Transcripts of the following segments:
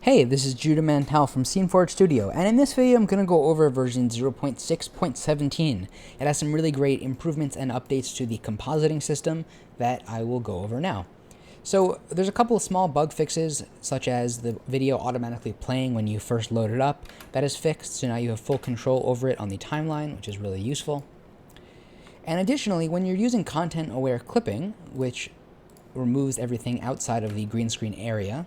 Hey, this is Judah Mantel from SceneForge Studio, and in this video I'm going to go over version 0.6.17. It has some really great improvements and updates to the compositing system that I will go over now. So there's a couple of small bug fixes, such as the video automatically playing when you first load it up. That is fixed, so now you have full control over it on the timeline, which is really useful. And additionally, when you're using content-aware clipping, which removes everything outside of the green screen area,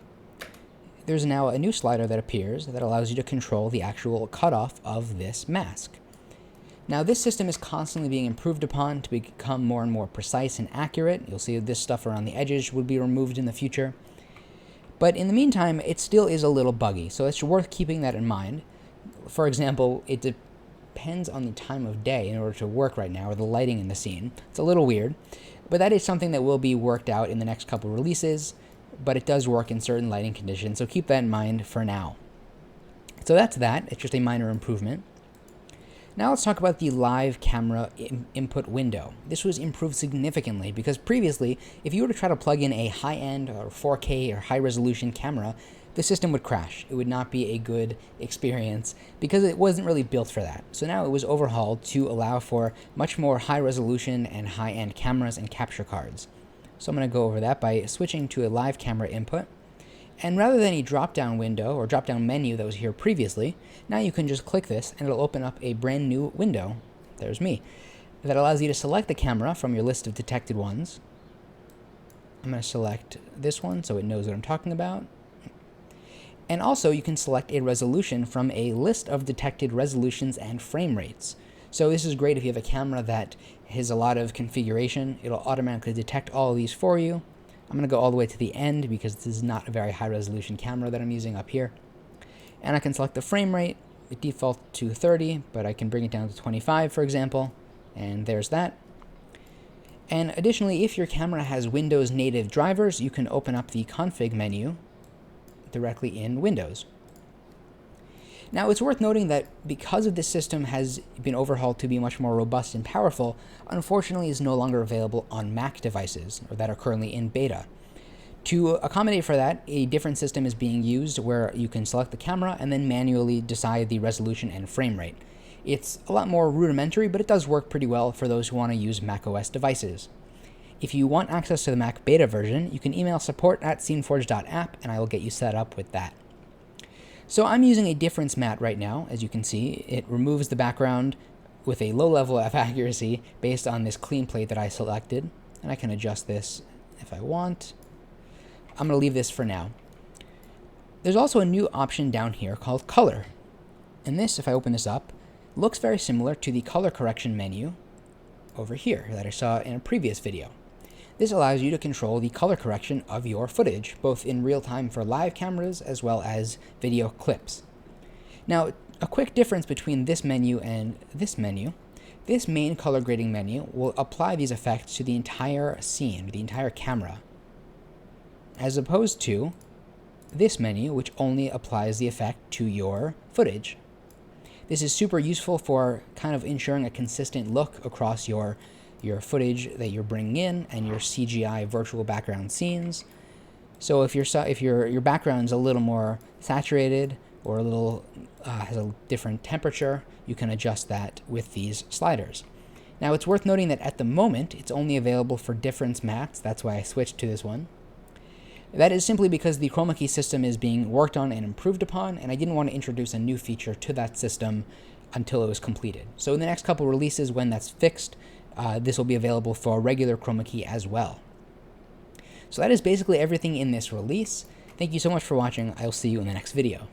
there's now a new slider that appears that allows you to control the actual cutoff of this mask. Now this system is constantly being improved upon to become more and more precise and accurate. You'll see this stuff around the edges would be removed in the future. But in the meantime, it still is a little buggy, so it's worth keeping that in mind. For example, it depends on the time of day in order to work right now, or the lighting in the scene. It's a little weird, but that is something that will be worked out in the next couple releases. But it does work in certain lighting conditions, so keep that in mind for now. So that's that. It's just a minor improvement. Now let's talk about the live camera input window. This was improved significantly because previously, if you were to try to plug in a high-end or 4K or high-resolution camera, the system would crash. It would not be a good experience because it wasn't really built for that. So now it was overhauled to allow for much more high-resolution and high-end cameras and capture cards. So I'm going to go over that by switching to a live camera input. And rather than a drop-down window or drop-down menu that was here previously, now you can just click this and it'll open up a brand new window. There's me. That allows you to select the camera from your list of detected ones. I'm going to select this one so it knows what I'm talking about. And also you can select a resolution from a list of detected resolutions and frame rates. So this is great if you have a camera that has a lot of configuration. It'll automatically detect all of these for you. I'm going to go all the way to the end because this is not a very high resolution camera that I'm using up here. And I can select the frame rate. It defaults to 30, but I can bring it down to 25, for example. And there's that. And additionally, if your camera has Windows native drivers, you can open up the config menu directly in Windows. Now, it's worth noting that because of this system has been overhauled to be much more robust and powerful, unfortunately is no longer available on Mac devices, or that are currently in beta. To accommodate for that, a different system is being used where you can select the camera and then manually decide the resolution and frame rate. It's a lot more rudimentary, but it does work pretty well for those who want to use macOS devices. If you want access to the Mac beta version, you can email support@sceneforge.app and I will get you set up with that. So I'm using a difference mat right now, as you can see. It removes the background with a low level of accuracy based on this clean plate that I selected. And I can adjust this if I want. I'm going to leave this for now. There's also a new option down here called color. And this, if I open this up, looks very similar to the color correction menu over here that I saw in a previous video. This allows you to control the color correction of your footage, both in real time for live cameras as well as video clips. Now, a quick difference between this menu and this menu, this main color grading menu will apply these effects to the entire scene, the entire camera, as opposed to this menu, which only applies the effect to your footage. This is super useful for kind of ensuring a consistent look across your footage that you're bringing in and your CGI virtual background scenes. So if your background's a little more saturated or a little has a different temperature, you can adjust that with these sliders. Now it's worth noting that at the moment it's only available for difference mats. That's why I switched to this one. That is simply because the chroma key system is being worked on and improved upon, and I didn't want to introduce a new feature to that system until it was completed. So in the next couple releases, when that's fixed, this will be available for regular chroma key as well. So that is basically everything in this release. Thank you so much for watching. I'll see you in the next video.